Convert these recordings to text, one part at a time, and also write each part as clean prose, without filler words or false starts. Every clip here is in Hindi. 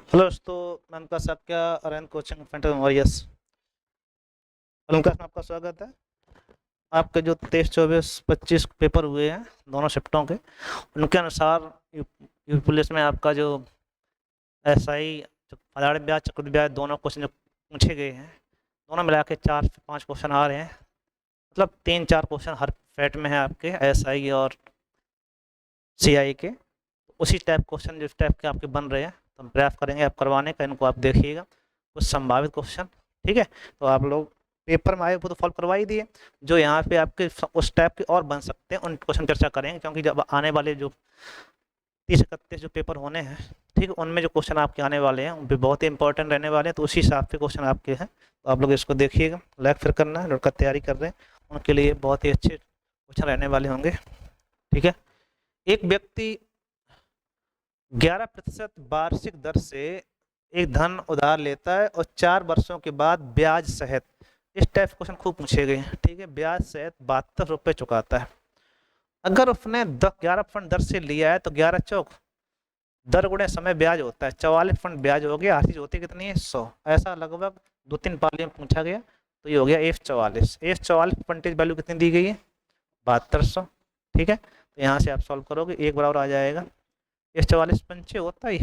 हेलो दोस्तों, मैं उनका सक्या अरैन कोचिंग सेंटर वॉरियर्स क्लास में आपका स्वागत है। आपके जो 23, 24, 25 पेपर हुए हैं दोनों शिफ्टों के, उनके अनुसार यूपी पुलिस में आपका जो एसआई फलाड़ी ब्याज चक्रवृद्धि ब्याज दोनों क्वेश्चन जो पूछे गए हैं, दोनों मिला के 4 से 5 क्वेश्चन आ रहे हैं। मतलब 3-4 क्वेश्चन हर फेट में है आपके एसआई और सीआई के। उसी टाइप क्वेश्चन जिस टाइप के आपके बन रहे हैं तो हम प्रयास करेंगे आप करवाने का। इनको आप देखिएगा, कुछ संभावित क्वेश्चन, ठीक है। तो आप लोग पेपर में आए वो तो सॉल्व करवा ही दिए, जो यहाँ पे आपके उस टाइप के और बन सकते हैं उन क्वेश्चन चर्चा करेंगे, क्योंकि जब आने वाले जो 30-31 जो पेपर होने हैं, ठीक है, उनमें जो क्वेश्चन आपके आने वाले हैं वो बहुत ही इंपॉर्टेंट रहने वाले हैं। तो उसी हिसाब से क्वेश्चन आपके हैं, तो आप लोग इसको देखिएगा। लाइक फिर करना है, लड़का तैयारी कर रहे हैं उनके लिए बहुत ही अच्छे क्वेश्चन रहने वाले होंगे, ठीक है। एक व्यक्ति 11% वार्षिक दर से एक धन उधार लेता है और 4 वर्षों के बाद ब्याज सहित, इस टाइप क्वेश्चन खूब पूछे गए हैं, ठीक है, ब्याज सहित 72 रुपये चुकाता है। अगर उसने 11% दर से लिया है तो 11 चौक दर गुणे समय ब्याज होता है 44% ब्याज हो गया। हर चीज होती कितनी है 100। ऐसा लगभग 2-3 पाली में पूछा गया, तो ये हो गया F44। F44 परसेंटेज वैल्यू कितनी दी गई है 7200, ठीक है। तो यहाँ से आप सॉल्व करोगे, एक बराबर आ जाएगा F44 पंचे होता ही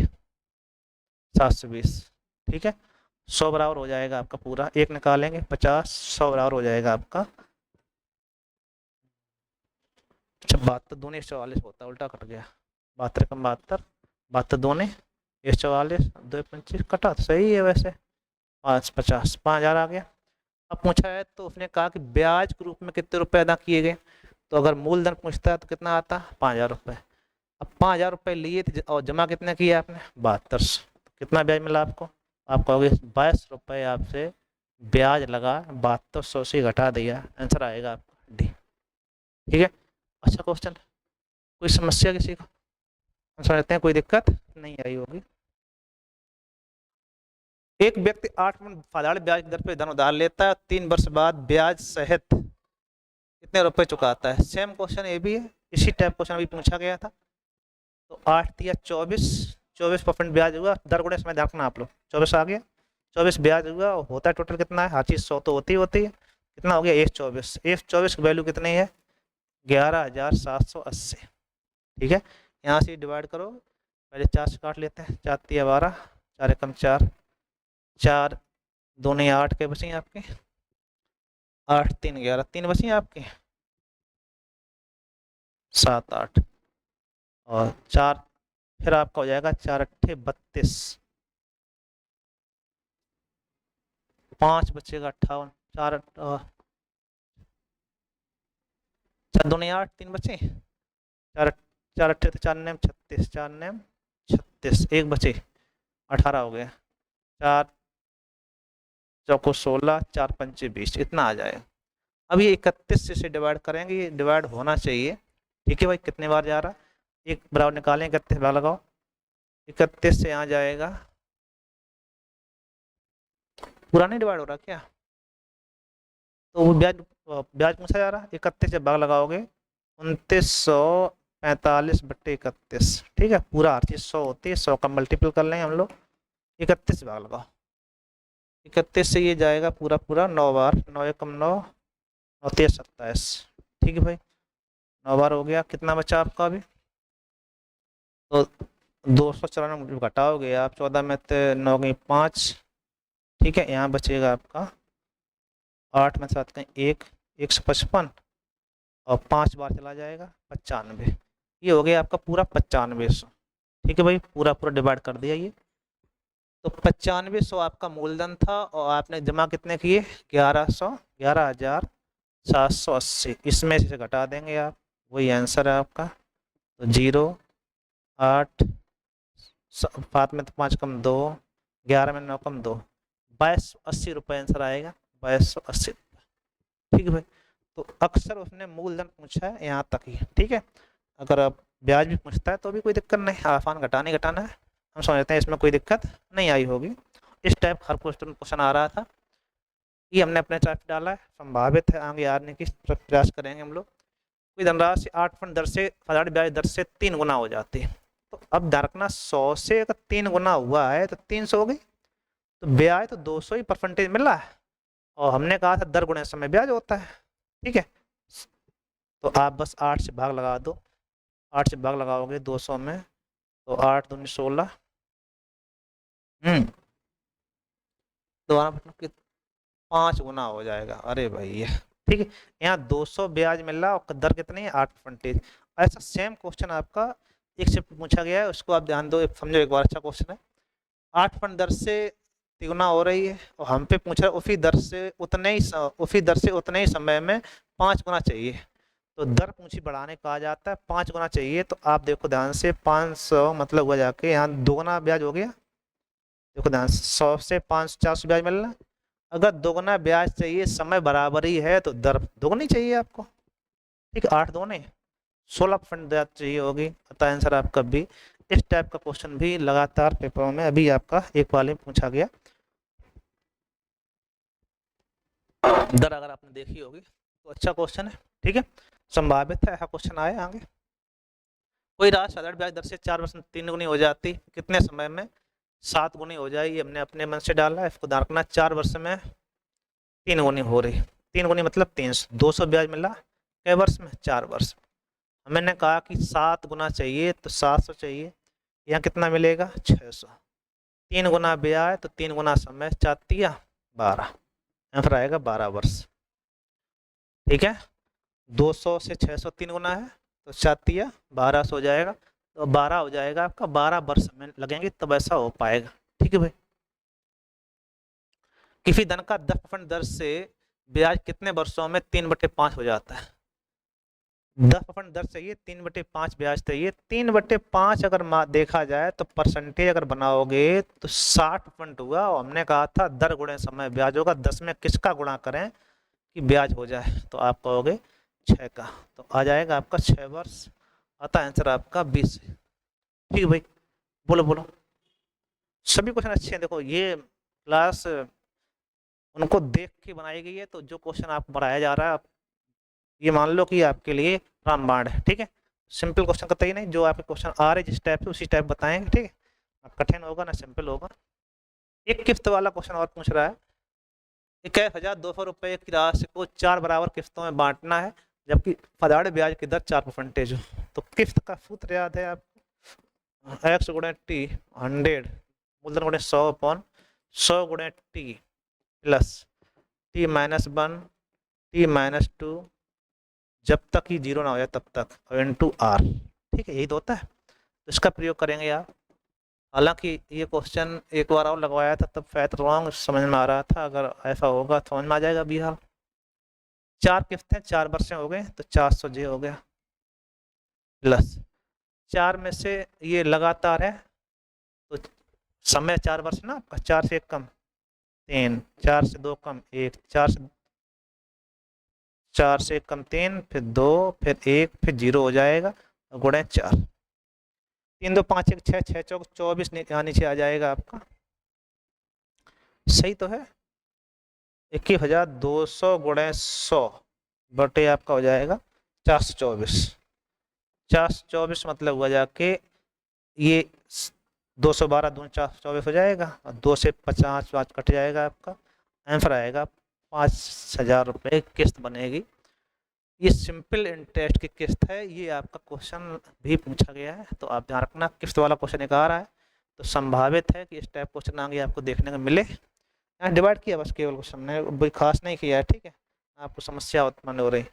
720, ठीक है। 100 बराबर हो जाएगा आपका पूरा, एक निकालेंगे 50, 100 बराबर हो जाएगा आपका। अच्छा, 72 दूनी 144 होता है, उल्टा कट गया। 72 कम 72, 72 दूनी 144, 2 25 कटा तो सही है वैसे। 550, 5000 आ गया। अब पूछा है तो उसने कहा कि ब्याज के रूप में कितने रुपए अदा किए गए। तो अगर मूलधन पूछता है तो कितना आता, 5000 रुपये। अब 5000 रुपये लिए थे और जमा कितने किए आपने 7200, तो कितना ब्याज मिला आपको, आप कहोगे 22 रुपये आपसे ब्याज लगा, 7200 से घटा दिया, आंसर आएगा आपका डी, ठीक है। अच्छा क्वेश्चन, कोई समस्या किसी को, आंसर लेते हैं, कोई दिक्कत नहीं आई होगी। एक व्यक्ति 8% साधारण ब्याज दर पर धन उधार लेता है, 3 वर्ष बाद ब्याज सहित कितने रुपए चुकाता है। सेम क्वेश्चन ये भी है, इसी टाइप क्वेश्चन अभी पूछा गया था। तो 8 या 24% ब्याज हुआ, दर गुणे समय देखना आप लोग, 24 आ गया, 24 ब्याज हुआ, होता है टोटल कितना है, हर चीज 100 तो होती है, कितना हो गया F24 की वैल्यू कितनी है 11780, ठीक है। यहाँ से डिवाइड करो, पहले 4 से काट लेते हैं, 4 तिया 12, 4 एकम 4, 4 दूनी 8 के बची आपके, 8 3 11, 3 बची आपके, 7 8 और 4, फिर आपका हो जाएगा 4 अट्ठे 32, 5 बचेगा 58, 4 दूनी 8, 3 बचे, 4 4 अट्ठे तो 4 नेम 36, 4 नेम 36, एक बचे 18 हो गया, 4 चौको 16, 4 पंचे 20, इतना आ जाएगा। अब ये 31 से डिवाइड करेंगे, ये डिवाइड होना चाहिए, ठीक है भाई। कितने बार जा रहा, एक बराबर निकालें, 31 बार लगाओ, 31 से यहाँ जाएगा, पूरा नहीं डिवाइड हो रहा क्या, तो वो ब्याज ब्याज पूछा जा रहा है, 31 से भाग लगाओगे 2945/31, ठीक है। पूरा हर चीज 100 होती है, 100 का मल्टीपल कर लेंगे हम लोग, 31 से भाग लगाओ, 31 से ये जाएगा पूरा पूरा 9 बार, 9 एकम 9, 9 3 27, ठीक है भाई, 9 बार हो गया। कितना बचा आपका अभी, तो 294 घटाओगे आप, 14 में 9 गई 5, ठीक है। यहाँ बचेगा आपका 8 में 7 कहीं 1, 155 और 5 बार चला जाएगा 95, ये हो गया आपका पूरा 9500, ठीक है भाई। पूरा पूरा डिवाइड कर दिया ये, तो 9500 आपका मूलधन था और आपने जमा कितने किए 11780, इसमें से घटा देंगे आप, वही आंसर है आपका। तो 0 8 7 में तो 5 कम 2, 11 में 9 कम 2, 2280 रुपये आंसर आएगा, 2280, ठीक है भाई। तो अक्सर उसने मूलधन पूछा है यहाँ तक ही, ठीक है। अगर आप ब्याज भी पूछता है तो भी कोई दिक्कत नहीं, आसान घटाना है, हम समझते हैं इसमें कोई दिक्कत नहीं आई होगी। इस टाइप हर क्वेश्चन आ रहा था, ये हमने अपने टाइप डाला है, संभावित है आगे आने की प्रयास करेंगे हम लोग। कोई धनराशि 8% दर से साधारण ब्याज दर से 3 गुना हो जाती है, तो अब ध्यान रखना 100 से अगर 3 गुना हुआ है तो 300 हो गई, तो ब्याज तो 200 ही परसेंटेज मिल रहा है, और हमने कहा था दर गुणे समय ब्याज होता है। ठीक है, तो आप बस 8 से भाग लगा दो, 8 से भाग लगाओगे 200 में, तो 8 दूनी 16, दोबारा मतलब कि 5 गुना हो जाएगा। अरे भाई ये ठीक है, यहाँ 200 ब्याज मिल रहा है और दर कितनी है 8%। ऐसा सेम क्वेश्चन आपका एक से पूछा गया है, उसको आप ध्यान दो, समझो एक बार, अच्छा क्वेश्चन है। 8% दर से तिगुना हो रही है और हम पे पूछ रहा है उसी दर से उतने ही समय में 5 गुना चाहिए। तो दर पूंछी बढ़ाने कहा जाता है, 5 गुना चाहिए। तो आप देखो ध्यान से, 500 मतलब हुआ जाके यहाँ 2 गुना ब्याज हो गया। देखो ध्यान से 100 से 500 400 ब्याज मिल रहा है। अगर 2 गुना ब्याज चाहिए, समय बराबर ही है, तो दर दोगुनी चाहिए आपको। ठीक है, 8 दूनी 16% ब्याज चाहिए होगी। अतः आंसर आपका बी। इस टाइप का क्वेश्चन भी लगातार पेपरों में अभी आपका एक वाले में पूछा गया। दर अगर आपने देखी होगी तो अच्छा क्वेश्चन है। ठीक है, संभावित है ऐसा क्वेश्चन आए आगे। कोई राशि साधारण ब्याज दर से 4% 3 गुनी हो जाती, कितने समय में 7 गुनी हो जाएगी? हमने अपने मन से डाला है, इसको ध्यान रखना। 4 वर्ष में 3 गुनी हो रही, 3 गुनी मतलब 300, 200 ब्याज मिला कै वर्ष में? 4 वर्ष। मैंने कहा कि 7 गुना चाहिए तो 700 चाहिए, यहाँ कितना मिलेगा? 600। 3 गुना ब्याज तो 3 गुना समय, 4 तिया 12, आंसर आएगा 12 वर्ष। ठीक है, 200 से 600 3 गुना है, तो 4 तिया 1200 हो जाएगा। तो 12 हो जाएगा आपका, 12 वर्ष में लगेंगे तब ऐसा हो पाएगा। ठीक है भाई, किसी धन का 10% दर से ब्याज कितने वर्षों में 3/5 हो जाता है? 10% दर चाहिए, 3/5 ब्याज चाहिए। 3/5 अगर देखा जाए तो परसेंटेज अगर बनाओगे तो 60% हुआ, और हमने कहा था दर गुणे समय ब्याज होगा। 10 में किसका गुणा करें कि ब्याज हो जाए? तो आप कहोगे 6 का, तो आ जाएगा आपका 6 वर्ष। अतः आंसर आपका 20। ठीक है भाई, बोलो बोलो। सभी क्वेश्चन अच्छे हैं। देखो ये क्लास उनको देख के बनाई गई है, तो जो क्वेश्चन आपको पढ़ाया जा रहा है, ये मान लो कि आपके लिए रामबाण है। ठीक है, सिंपल क्वेश्चन कतई नहीं, जो आपके क्वेश्चन आ रहे जिस टाइप से उसी टाइप बताएंगे। ठीक है, ना कठिन होगा ना सिंपल होगा। एक किस्त वाला क्वेश्चन और पूछ रहा है, 21,200 रुपये की राशि को 4 बराबर किस्तों में बांटना है, जबकि साधारण ब्याज की दर 4% हो। तो किस्त का सूत्र याद है आपको, एक्स गुणे टी 100 मूलधन गुणे 100/100 गुणे T plus T minus 1 T minus 2, जब तक ही 0 ना हो जाए तब तक, इनटू आर। ठीक है, यही तो होता है, तो इसका प्रयोग करेंगे आप। हालांकि ये क्वेश्चन एक बार और लगवाया था, तब शायद रॉन्ग समझ में आ रहा था, अगर ऐसा होगा तो समझ में आ जाएगा बिहार। 4 किस्तें 4 वर्षें हो गए, तो 400 जे हो गया, प्लस 4 में से ये लगातार है, तो समय 4 वर्ष ना आपका, 4 से 1 कम 3, 4 से 2 कम 1, 4 से 1 कम 3, फिर 2, फिर 1, फिर 0 हो जाएगा, गुणे 4। 3 2 5 1 6, 6 चौक 24 यहाँ नीचे आ जाएगा आपका। सही तो है, 21,200 गुणे 100 बटे आपका हो जाएगा 424। 424 मतलब हुआ जाके ये 212 दूनी 424 हो जाएगा, और 2 से 50 5 कट जाएगा आपका। आंसर आएगा 5,000 रुपये किस्त बनेगी। ये सिंपल इंटरेस्ट की किस्त है, ये आपका क्वेश्चन भी पूछा गया है, तो आप ध्यान रखना। किस्त वाला क्वेश्चन एक आ रहा है, तो संभावित है कि इस टाइप क्वेश्चन आगे आपको देखने को मिले। यहाँ डिवाइड किया बस केवल क्वेश्चन ने, कोई खास नहीं किया है। ठीक है, आपको समस्या उत्पन्न हो रही,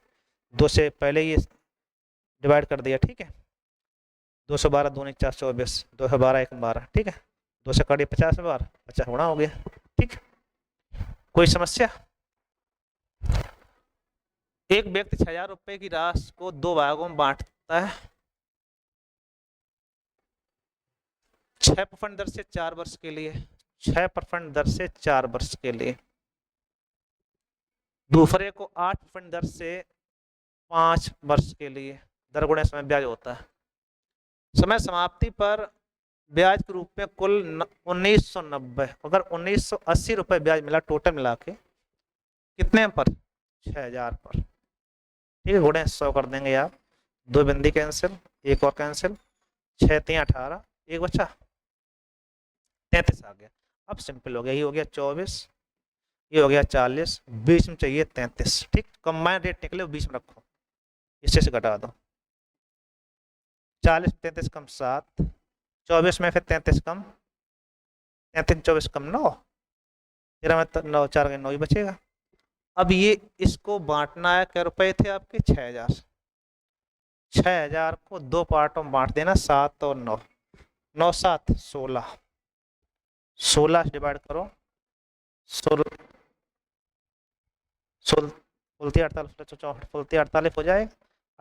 2 से पहले ये डिवाइड कर दिया। ठीक है, 212 दूनी 424, 212 1 12। ठीक है, 2 से काटिए 50 बार, 50 गुणा हो गया। ठीक, कोई समस्या? एक व्यक्ति 6,000 रुपए की राशि को 2 भागों में बांटता है, 6% दर से 4 वर्ष के लिए, 6% दर से 4 वर्ष के लिए। दूसरे को 8% दर से 5 वर्ष के लिए। दर गुणे समय ब्याज होता है। समय समाप्ति पर ब्याज के रूप में कुल 1990, अगर 1980 रुपए ब्याज मिला टोटल मिला के, कितने पर? 6,000 पर। ठीक है, गुणे 100 कर देंगे आप, 2 बिंदी कैंसिल, एक और कैंसिल, 6 3 18, एक बचा 33 आ गया। अब सिंपल हो गया, ये हो गया 24, ये हो गया 40, बीच में चाहिए 33। ठीक, कंबाइन रेट निकले बीच में रखो, इससे से घटा दो। 40 33 कम 7, 24 में फिर 33 कम 33 24 कम 9, 13 में 9 4 9 ही बचेगा। अब ये इसको बांटना है, क्या रुपए थे आपके 6000, 6000 को दो पार्टों में बांट देना, 7 और 9, 9 7 16, 16 डिवाइड करो 16, फुलती 48 64 फुलती 48 हो जाएगा,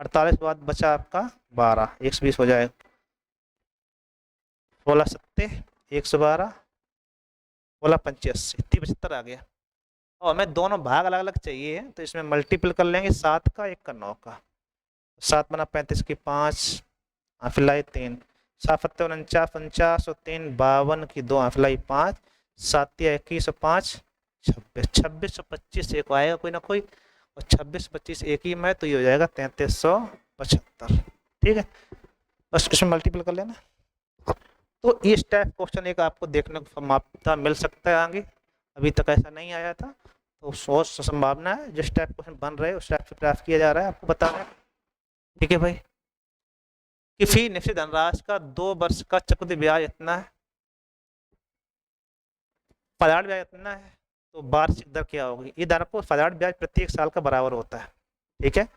48 के बाद बचा आपका 12, 120 हो जाएगा, 16 सत्ते 112, 16 85 75 आ गया। और हमें दोनों भाग अलग अलग चाहिए, तो इसमें मल्टीपल कर लेंगे 7 का 1 का 9 का, 7 बना 35 की 5, हाफिलाई 3, 7 49 50 और 3 52 की 2, हाफिलाई 5, 7 21 और 5 26, 26 और 25 एक आएगा कोई ना कोई, और 26 25 एक ही में, तो ये हो जाएगा 3375। ठीक है, बस इसमें मल्टीपल कर लेना। तो इस टाइप क्वेश्चन एक आपको देखने को मापता मिल सकता है आगे, अभी तक ऐसा नहीं आया था, तो सोच संभावना है जिस टाइप क्वेश्चन बन रहे हैं उस टाइप से प्रयास किया जा रहा है आपको बताना है। ठीक है भाई, किसी निश्चित धनराशि का 2 वर्ष का चक्रवृद्धि ब्याज इतना है, पलाट ब्याज इतना है, तो वार्षिक दर क्या होगी? ये दर को पलाट ब्याज प्रत्येक साल का बराबर होता है। ठीक है,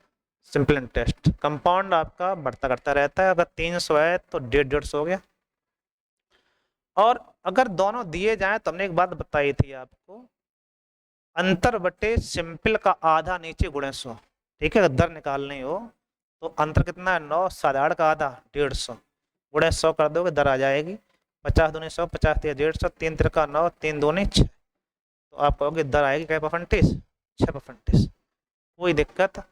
सिंपल इंटरेस्ट, कंपाउंड आपका बढ़ता घटता रहता है, अगर 300 है तो 150 हो गया। और अगर दोनों दिए जाएं तो हमने एक बात बताई थी आपको, अंतर बटे सिंपल का आधा नीचे गुणे 100। ठीक है, अगर दर निकालनी हो तो अंतर कितना है 9, साधारण का आधा 150, गुणे 100 कर दोगे दर आ जाएगी 50 दूनी 100, 50 3 150, 3 3 9, 3 दूनी 6, तो आप कहोगे दर आएगी क्या परसेंटेज? 6%। कोई दिक्कत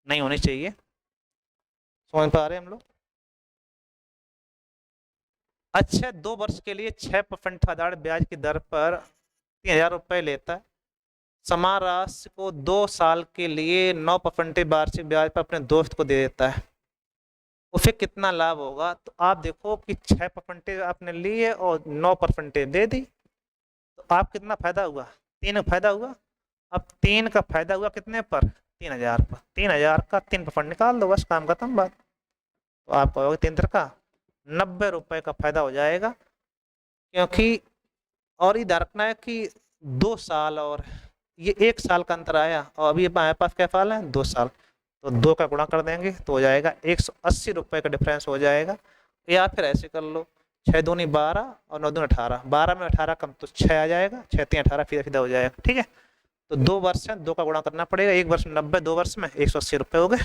नहीं होनी चाहिए, समझ पा रहे हैं हम लोग? अच्छा, 2 वर्ष के लिए 6% साधारण ब्याज की दर पर 3000 रुपये लेता है, समान राशि को 2 साल के लिए 9% वार्षिक ब्याज पर अपने दोस्त को दे देता है, उसे कितना लाभ होगा? तो आप देखो कि 6% आपने लिए और 9% दे दी, तो आप कितना फायदा हुआ? 3 फायदा हुआ। अब 3 का फायदा हुआ कितने पर? 3000 पर, 3000 का 3% निकाल दो, बस काम खत्म बात। तो आप कहोगे 3 का 90 रुपए का फायदा हो जाएगा, क्योंकि और इधर रखना है कि 2 साल और ये 1 साल का अंतर आया, और अभी हमारे पास क्या फाल है 2 साल, तो 2 का गुणा कर देंगे तो हो जाएगा 180 रुपये का डिफरेंस हो जाएगा। या फिर ऐसे कर लो, 6 दूनी 12 और 9 दूनी 18, 12 में 18 कम तो 6 आ जाएगा, 6 3 18 सीधा सीधा हो जाएगा। ठीक है, तो 2 वर्ष है, 2 का गुणा करना पड़ेगा, 1 वर्ष में 90, 2 वर्ष में 180 रुपये हो गए।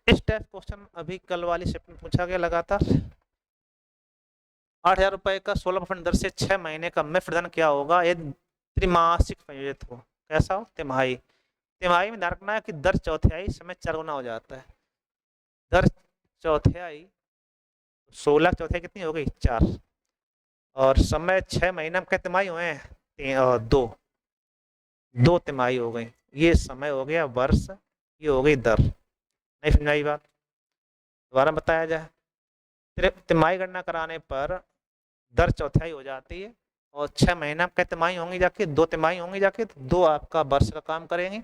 इस टाइप क्वेश्चन अभी कल वाली शिफ्ट में पूछा गया लगातार। 8000 रुपये का 16% दर से 6 महीने का मुफ्त धन क्या होगा यदि त्रिमासिक संयोजित हो? कैसा हो? तिमाही। तिमाही में ध्यान रखना है कि दर चौथाई समय 4 गुना हो जाता है। दर चौथाई 16 चौथाई कितनी हो गई? 4, और समय 6 महीने में कितने तिमाही हुए हैं? 2 तिमाही हो गई। ये समय हो गया वर्ष, ये हो गई दर। नहीं समझाई बात? दोबारा बताया जाए, तिमाही गणना कराने पर दर चौथाई हो जाती है, और 6 महीना में तिमाही होंगी जाके, 2 तिमाही होंगी जाके, तो 2 आपका वर्ष का काम करेंगे।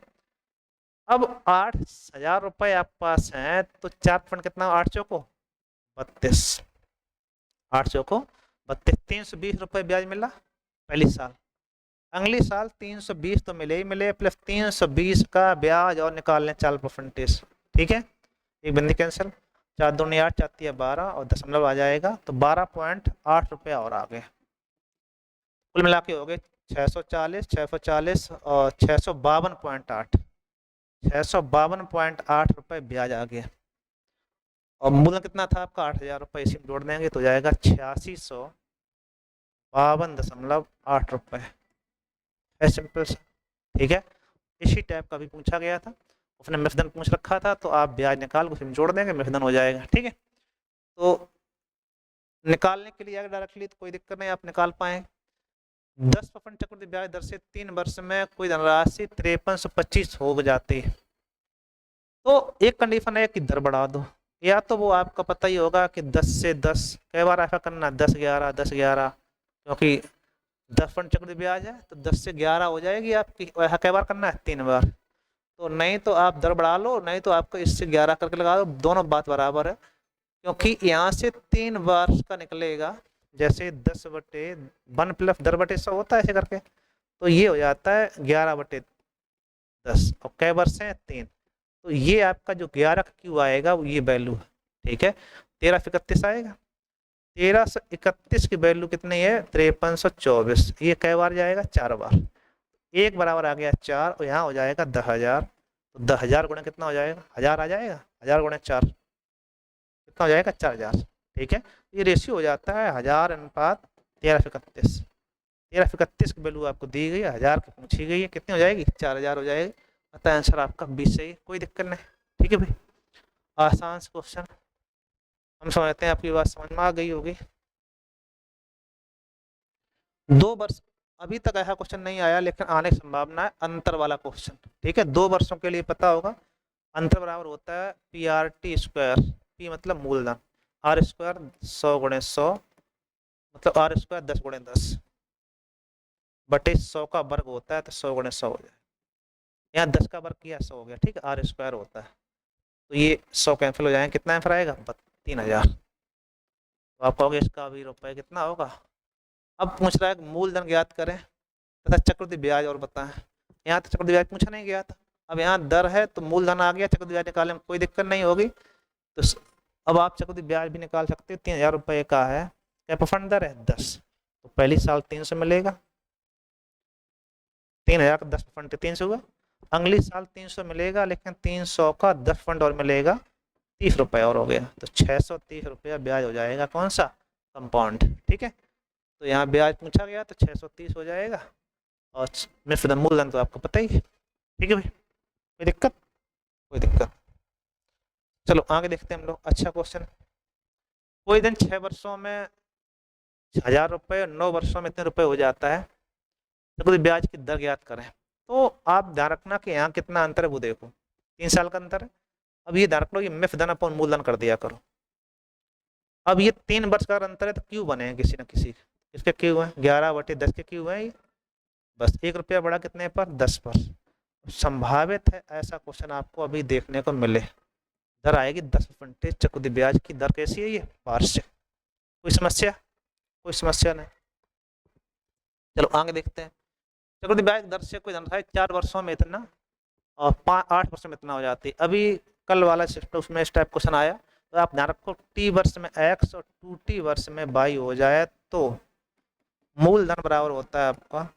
अब 8000 रुपये आपके पास हैं, तो 4% कितना? 8 चौको 32, 8 चौको 32, 320 रुपये ब्याज मिला पहली साल। अगली साल 320 तो मिले ही मिले, प्लस 320 का ब्याज और निकाल लें 4%। ठीक है, एक बंदी कैंसिल, 4 दूनी 8, 4 तिया 12 और दशमलव आ जाएगा, तो 12.8 रुपया और आ गए। कुल मिला के हो गए 640, 640 और 652.8, 652.8 रुपये ब्याज आ गया। और मूल्य कितना था आपका? 8000 रुपये, इसी में जोड़ देंगे तो जाएगा 8652.8 रुपये। है सिंपल सा। ठीक है, इसी टाइप का भी पूछा गया था, उसने मिश्रण पूछ रखा था, तो आप ब्याज निकाल उसी में जोड़ देंगे, मिश्रण हो जाएगा। ठीक है, तो निकालने के लिए अगर डायरेक्टली तो कोई दिक्कत नहीं, आप निकाल पाए। 10% चक्रवृद्धि ब्याज दर से 3 वर्ष में कोई धनराशि 5325 हो जाती है, तो एक कंडीशन है कि दर बढ़ा दो, या तो वो आपका पता ही होगा कि 10 से 10 कई बार ऐसा करना 10-11 10-11, क्योंकि 10% चक्रवृद्धि ब्याज है तो 10 से 11 हो जाएगी आपकी, ऐसा कई बार करना है 3 बार। तो नहीं तो आप दर बढ़ा लो, नहीं तो आपको इससे 11 करके लगा दो, दोनों बात बराबर है, क्योंकि यहाँ से 3 बार का निकलेगा। जैसे 10/1 प्लस 10/100 होता है ऐसे करके, तो ये हो जाता है 11/10 और कै वर्ष है 3। तो ये आपका जो 11 का क्यू आएगा वो ये वैल्यू है, ठीक है। 13 से 31 आएगा, 13 से 31 की वैल्यू कितनी है 5324, ये कै बार जाएगा 4 बार, एक बराबर आ गया 4 और यहाँ हो जाएगा 10,000। तो 10,000 गुणा कितना हो जाएगा, 1000 आ जाएगा, 1000 गुणा 4 कितना हो जाएगा 4000, ठीक है। ये रेशियो हो जाता है 1000:1331। 1331 की वैल्यू आपको दी गई है, 1000 की पूछी गई है, कितनी हो जाएगी 4000 हो जाएगी। अतः आंसर आपका 20 सही है, कोई दिक्कत नहीं, ठीक है भाई। आसान से क्वेश्चन हम समझते हैं, आपकी बात समझ में आ गई होगी। 2 वर्ष, अभी तक ऐसा क्वेश्चन नहीं आया लेकिन आने की संभावना है, अंतर वाला क्वेश्चन, ठीक है। 2 वर्षों के लिए पता होगा अंतर बराबर होता है PRT², पी मतलब मूलधन, R² 100 × 100 मतलब R² 10 × 10 बटे 100 का वर्ग होता है तो 100 × 100 हो जाए, यहाँ 10 का वर्ग किया 100 हो गया, ठीक है, R² होता है। तो ये 100 कैंसिल हो जाएंगे, कितना आंसर आएगा 3000। तो आप कहोगे इसका भी रुपए कितना होगा। अब पूछ रहा है मूलधन ज्ञात करें तथा चक्रवृद्धि ब्याज और बताएं। यहाँ तो चक्रवृद्धि ब्याज पूछा नहीं गया था, अब यहाँ दर है तो मूलधन आ गया, चक्रवृद्धि ब्याज निकालने में कोई दिक्कत नहीं होगी। तो अब आप चक्रवृद्धि ब्याज भी निकाल सकते हो, 3000 रुपये का है, कैप फंड दर है 10, तो पहली साल 300 मिलेगा, 3000 का 10% 300 हुआ, अगली साल 300 मिलेगा लेकिन 300 का 10% और मिलेगा 30 रुपये और हो गया, तो 630 रुपया ब्याज हो जाएगा, कौन सा कंपाउंड, ठीक है। तो यहाँ ब्याज पूछा गया तो 630 हो जाएगा, और मिश्र मूलधन तो आपको पता ही है, ठीक है भाई, कोई दिक्कत, कोई दिक्कत। चलो आगे देखते हैं हम लोग। अच्छा क्वेश्चन, कोई दिन 6 वर्षों में 1000 रुपये, 9 वर्षों में इतने रुपए हो जाता है, तो ब्याज की दर ज्ञात करें। तो आप ध्यान रखना कि यहाँ कितना अंतर है वो देखो, 3 साल का अंतर है। अब ये ध्यान रख लो, ये मिफ धन अपॉन मूलधन कर दिया करो। अब ये 3 वर्ष का अंतर है तो क्यों बने किसी न किसी, इसके क्यों है 11/10 के क्यों है, बस 1 रुपया बढ़ा कितने पर 10 पर। संभावित है ऐसा क्वेश्चन आपको अभी देखने को मिले। दर आएगी 10%, चक्रवृद्धि ब्याज की दर कैसी है ये वार्षिक। कोई समस्या, कोई समस्या नहीं। चलो आगे देखते हैं। चक्रवृद्धि ब्याज दर से कोई धन 4 वर्षों में इतना और 8 वर्षों में इतना हो जाती है। अभी कल वाला उसमें इस टाइप क्वेश्चन आया, तो आप ध्यान रखो T वर्ष में x और 2T वर्ष में y हो जाए तो मूलधन बराबर होता है आपका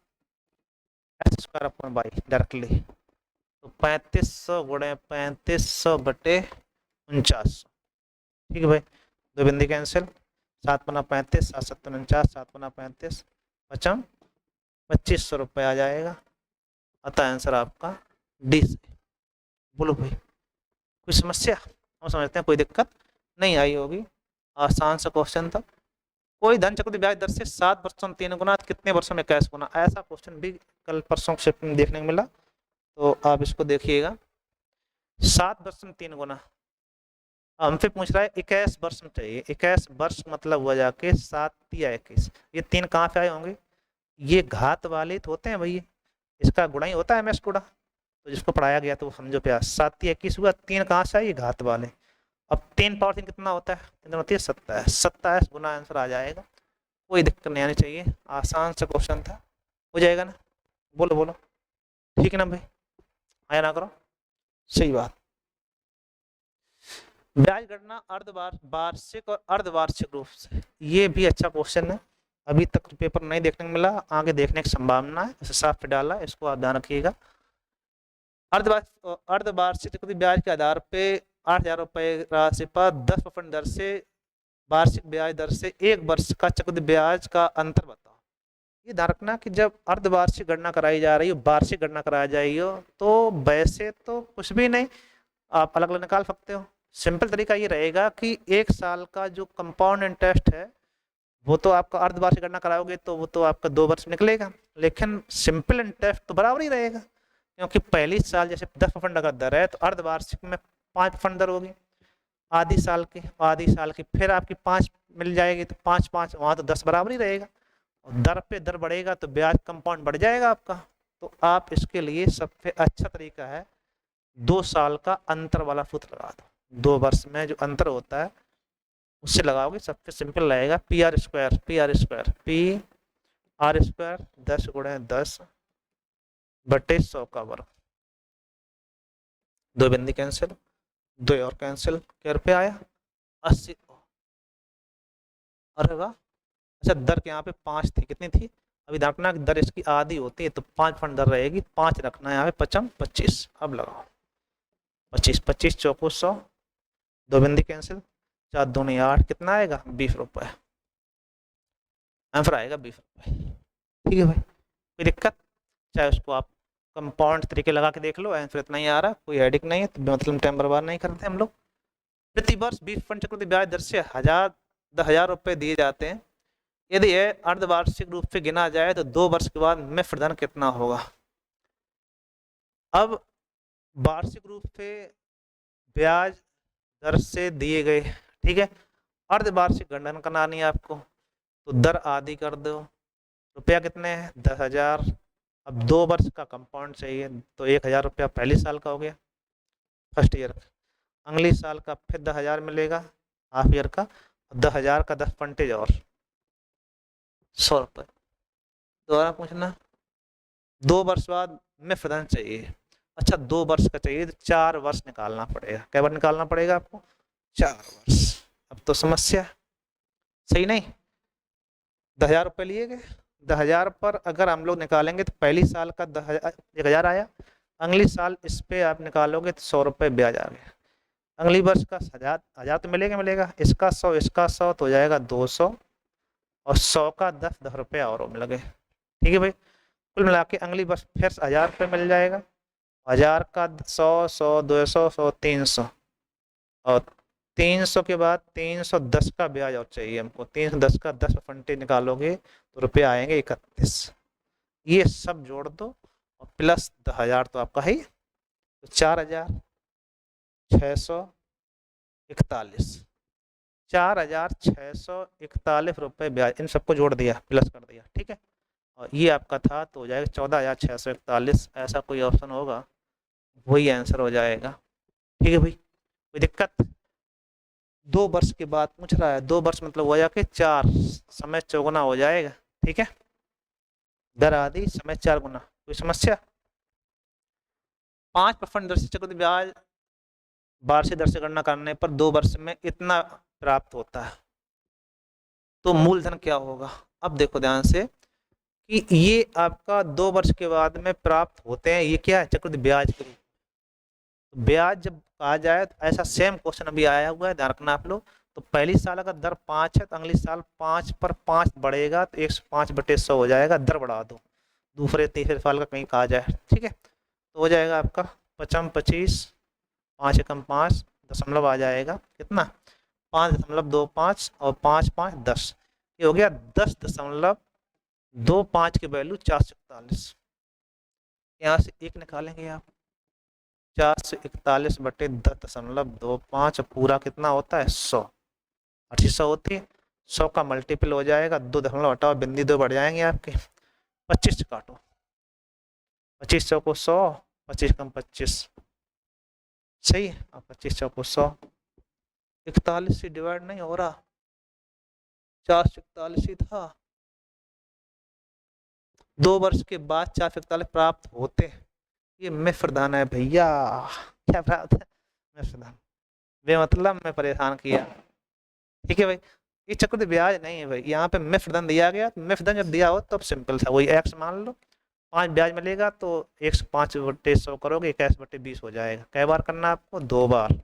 x² y डायरेक्टली, तो 3500 × 3500 बटे 4900, ठीक है भाई, 2 बिंदी कैंसिल, 7×5 = 7 × 49, 7×35 = 2500 रुपये आ जाएगा। अतः आंसर आपका डी से। बोलो भाई कोई समस्या, हम समझते हैं कोई दिक्कत नहीं आई होगी, आसान सा क्वेश्चन था। कोई धन चक्रवृद्धि ब्याज दर से 7 वर्षों में 3 गुना, कितने वर्षों में कैश गुना, ऐसा क्वेश्चन भी कल परसों शिफ्ट में देखने को मिला, तो आप इसको देखिएगा। 7 वर्ष में 3 गुना, हमसे पूछ रहा है 21 वर्ष में चाहिए, 21 वर्ष मतलब हुआ जाके 7 या 21, ये 3 कहाँ से आए होंगे, ये घात वाले तो होते हैं भैया, इसका गुणा ही होता है MS गुणा, तो जिसको पढ़ाया गया तो वो समझो प्यास। 7 या 21 हुआ, 3 कहाँ से आए, ये घात वाले। अब 3 पावर 3 कितना होता है, कितना होती है 27, 27 गुना आंसर आ जाएगा, कोई दिक्कत नहीं आनी चाहिए, आसान सा क्वेश्चन था, हो जाएगा ना। बोलो बोलो ठीक है ना भाई, आया ना करो, सही बात। ब्याज गणना वार्षिक और अर्धवार्षिक रूप से, ये भी अच्छा क्वेश्चन है, अभी तक पेपर नहीं देखने को मिला, आगे देखने की संभावना है, इसे साफ पे डाला, इसको आप ध्यान रखिएगा। अर्धवार्षिक चक्रवृद्धि ब्याज के आधार पे 8000 रुपये राशि पर 10% दर से वार्षिक ब्याज दर से 1 वर्ष का चक्रवृद्धि ब्याज का अंतर बताओ। ये ध्यान रखना कि जब अर्धवार्षिक गणना कराई जा रही हो, वार्षिक गणना कराई जाएगी हो, तो वैसे तो कुछ भी नहीं, आप अलग अलग निकाल सकते हो। सिंपल तरीका ये रहेगा कि 1 साल का जो कंपाउंड इंटरेस्ट है वो तो आपका अर्धवार्षिक गणना कराओगे तो वो तो आपका 2 वर्ष निकलेगा, लेकिन सिंपल इंटरेस्ट तो बराबर ही रहेगा, क्योंकि पहली साल जैसे 10% अगर दर है तो अर्धवार्षिक में 5% दर होगी, आधी साल की फिर आपकी 5 मिल जाएगी, तो 5 5 वहाँ तो 10 बराबर ही रहेगा, और दर पे दर बढ़ेगा तो ब्याज कंपाउंड बढ़ जाएगा आपका। तो आप इसके लिए सबसे अच्छा तरीका है 2 साल का अंतर वाला सूत्र लगा दो। 2 वर्ष में जो अंतर होता है उससे लगाओगे, सबसे सिंपल रहेगा पी आर स्क्वायर 10 गुणे 10 बटे 100 का वर्ग। 2 बिंदी कैंसिल, 2 और कैंसिल, क्या रुपये आया 80। अरे वाह, अच्छा दर के यहाँ पे 5 थी, कितनी थी अभी रखना, दर इसकी आधी होती है तो 5 फंड दर रहेगी, 5 रखना है यहाँ पे 5 25। अब लगाओ 25 25 चौको 100, 2 बिंदी कैंसिल, 4 दूनी 8, कितना आएगा 20 रुपये, आंसर आएगा 20 रुपये। ठीक है भाई, कोई दिक्कत, चाहे उसको आप कंपाउंड तरीके लगा के देख लो, आंसर इतना ही आ रहा, कोई हेडिक नहीं है, तो मतलब टाइम बर्बाद नहीं करते हम लोग। प्रति वर्ष 20 फंड चक्रवृद्धि ब्याज दर से 1000 रुपये दिए जाते हैं। यदि यह अर्धवार्षिक रूप से गिना जाए तो 2 वर्ष के बाद मिश्र धन कितना होगा। अब वार्षिक रूप से ब्याज दर से दिए गए, ठीक है, अर्धवार्षिक गणना करानी है आपको, तो दर आधी कर दो, रुपया कितने हैं 10,000। अब 2 वर्ष का कंपाउंड चाहिए, तो 1,000 रुपया पहली साल का हो गया फर्स्ट ईयर का, अगली साल का फिर 10,000 मिलेगा हाफ ईयर का, 10,000 का 10% और 100 रुपये। दोबारा पूछना, 2 वर्ष बाद में प्रदान चाहिए, अच्छा 2 वर्ष का चाहिए तो 4 वर्ष निकालना पड़ेगा, क्या बार निकालना पड़ेगा आपको 4 वर्ष। अब तो समस्या सही नहीं, 10,000 रुपये लिए गए, 10,000 पर अगर हम लोग निकालेंगे तो पहली साल का 1,000 आया, अगली साल इस पे आप निकालोगे तो 100 रुपये ब्याज आ गया, अगली वर्ष का 1,000 तो मिलेगा, इसका 100 तो हो जाएगा 200, और 100 का 10 रुपये और मिल गए। ठीक है भाई, कुल मिला के अगली वर्ष फिर 1,000 रुपये मिल जाएगा, 1,000 का 100 200 100 300, और 300 के बाद 310 का ब्याज और चाहिए हमको, 310 का 10% निकालोगे तो रुपये आएंगे 31। ये सब जोड़ दो और प्लस 10,000 तो आपका है, तो 4,641, 4,641 रुपये ब्याज, इन सबको जोड़ दिया प्लस कर दिया, ठीक है, और ये आपका था तो हो जाएगा 14,641, ऐसा कोई ऑप्शन होगा वही आंसर हो जाएगा। ठीक है भाई, कोई दिक्कत। 2 वर्ष के बाद पूछ रहा है, 2 वर्ष मतलब हो जाके 4, समय चौगुना हो जाएगा, ठीक है, दर आधी समय 4 गुना, कोई समस्या। 5% दर से चक्रवृद्धि ब्याज वार्षिक दर से गणना करने पर 2 वर्ष में इतना प्राप्त होता है, तो मूलधन क्या होगा। अब देखो ध्यान से कि ये आपका 2 वर्ष के बाद में प्राप्त होते हैं, ये क्या है चक्रवृद्धि ब्याज के रूप, ब्याज जब कहा जाए तो ऐसा सेम क्वेश्चन अभी आया हुआ है, ध्यान रखना आप लोग। तो पहली साल अगर दर 5 है तो अगली साल 5 पर 5 बढ़ेगा तो 105/100 हो जाएगा, दर बढ़ा दो, दूसरे तीसरे साल का कहीं कहा जाए, ठीक है, तो हो जाएगा आपका 55 25 5 एकम 5 दशमलव आ जाएगा कितना 5.25 और 5 5 10, ये हो गया 10.25 की वैल्यू 441, यहाँ से एक निकालेंगे आप, 441/10.25 पूरा कितना होता है 100, 800 होती है, 100 का मल्टीपल हो जाएगा, 2 दशमलव हटाओ बिंदी 2 बढ़ जाएंगे आपके, 25 से काटो, 25 चौको 100, 25 कम 25 सही है, अब 25 चौको 100, 41 से डिवाइड नहीं हो रहा, 441 ही था, 2 वर्ष के बाद 441 प्राप्त होते हैं, ये मिश्र धन है भैया, क्या बात है मिश्र धन, वे मतलब मैं परेशान किया। ठीक है भाई, ये चक्रवृद्धि ब्याज नहीं है भाई, यहाँ पे मिश्र धन दिया गया, तो मिश्र धन जब दिया हो तब सिंपल था, वही x मान लो, 5 ब्याज मिलेगा तो 105/100 करोगे 21/20 हो जाएगा, कई बार करना आपको 2 बार,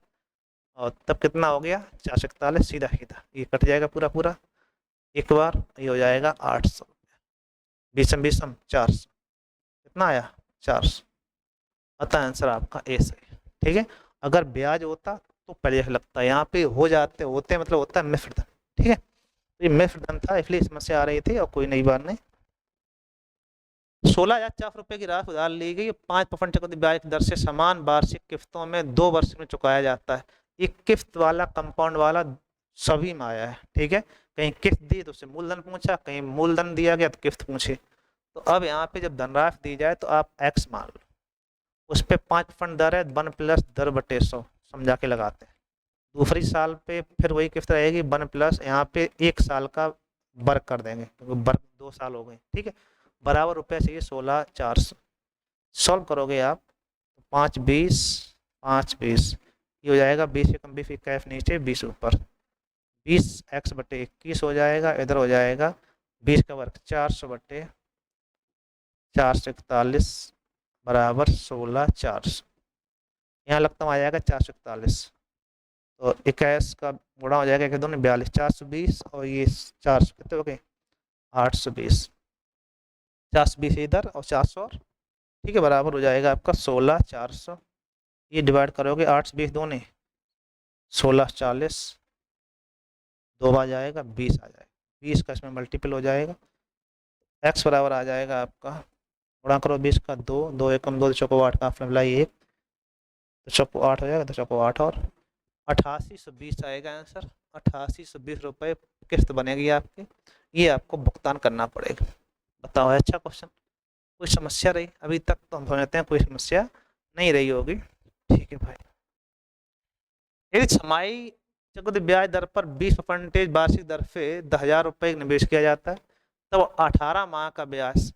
और तब कितना हो गया 441, सीधा सीधा ये कट जाएगा पूरा एक बार, ये हो जाएगा 800, 20 400, कितना आया 400, अतः आंसर आपका ए सही। ठीक है, अगर ब्याज होता तो पहले लगता है, यहाँ पे हो जाते होते मतलब होता है मिश्र धन, ठीक है, तो ये मिश्र धन था इसलिए समस्या आ रही थी, और कोई नई बात नहीं। 16,004 रुपये की राशि उधार ली गई, 5% चक्रवृद्धि ब्याज की दर से समान वार्षिक किस्तों में 2 वर्ष में चुकाया जाता है, ये किस्त वाला कंपाउंड वाला सभी में आया है, ठीक है। कहीं किस्त दी तो उससे मूलधन पूछा, कहीं मूलधन दिया गया तो किस्त पूछी। तो अब यहाँ पे जब धनराशि दी जाए तो आप x मान लो, उस पर 5% दर है, 1 प्लस दर बटे 100 समझा के लगाते हैं। दूसरी साल पे फिर वही किस्त रहेगी 1 प्लस यहाँ पे 1 साल का वर्क कर देंगे क्योंकि वर्क 2 साल हो गए, ठीक है। बराबर रुपये चाहिए 16,400। सॉल्व करोगे आप 5 20 5 20, ये हो जाएगा 20 एकम 20 कैफ नीचे 20 ऊपर, 20x बटे 21 हो जाएगा। इधर हो जाएगा 20 का वर्ग 400 बटे 441 बराबर 16,400। यहाँ लगता आ जाएगा 441, तो 21 का गुणा हो जाएगा 1 2 42, 420 और ये 400 कितने हो गए 820, 420 इधर और 400 और, ठीक है, बराबर हो जाएगा आपका 16,400। ये डिवाइड करोगे 8 20 दो ने 1640, 2 आ जाएगा 20 आ जाएगा, 20 का इसमें मल्टीपल हो जाएगा। x बराबर आ जाएगा आपका, गुणा करो 20 का 2, 2 एकम 2 चौको 8 का फ्लाई 1, तो चौको 8 हो जाएगा, तो चौको 8 और 8820 आएगा आंसर। 8820 रुपये किस्त बनेगी आपकी, ये आपको भुगतान करना पड़ेगा। बताओ है अच्छा क्वेश्चन, कोई समस्या रही अभी तक? तो हम समझते हैं कोई समस्या नहीं रही होगी, ठीक है भाई। यदि छमाही चक्रवृद्धि ब्याज दर पर 20% वार्षिक दर से 10,000 रुपये निवेश किया जाता है, तब 18 माह का ब्याज,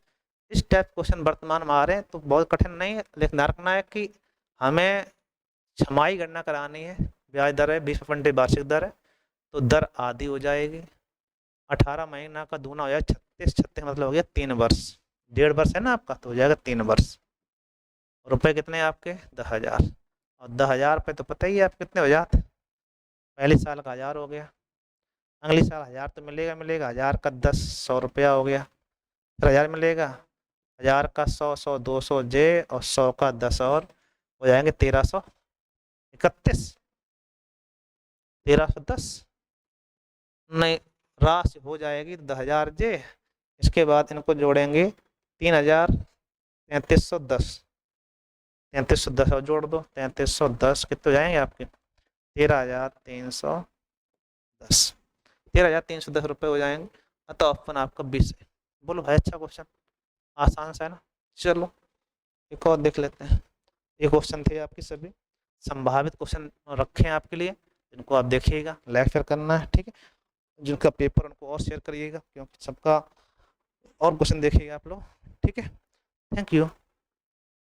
इस टाइप क्वेश्चन वर्तमान में आ रहे हैं तो बहुत कठिन नहीं है, लेकिन ध्यान रखना है कि हमें छमाही गणना करानी है। ब्याज दर है 20% वार्षिक दर है, तो दर आधी हो जाएगी, 18 महीना का दूना हो जाएगा 36, 36 मतलब हो गया 3 वर्ष, 1.5 वर्ष है ना आपका, तो हो जाएगा 3 वर्ष। रुपए कितने आपके 10,000, और 10,000 रुपये तो पता ही है आप कितने हो जाते, पहले साल का 1,000 हो गया, अगले साल 1,000 तो मिलेगा मिलेगा, 1,000 का 10 100 रुपया हो गया, फिर 1,000 मिलेगा, 1,000 का 100 100 200 जे और 100 का 10 और हो जाएंगे 1,331, 1,310 नहीं, राशि हो जाएगी 10,000 जे, इसके बाद इनको जोड़ेंगे 3,000, 3,310, 3,310 और जोड़ दो 3,310 कितने हो जाएंगे आपके 13,310, 13,310 रुपये हो जाएंगे। तो ऑप्शन आपका 20 है। बोलो भाई अच्छा क्वेश्चन, आसान सा है ना। चलो एक और देख लेते हैं। ये क्वेश्चन थे आपके सभी संभावित क्वेश्चन रखे हैं आपके लिए, इनको आप देखिएगा, लाइक शेयर करना है, ठीक है। जिनका पेपर उनको और शेयर करिएगा, क्योंकि सबका और क्वेश्चन देखिएगा आप लोग, ठीक है। Thank you.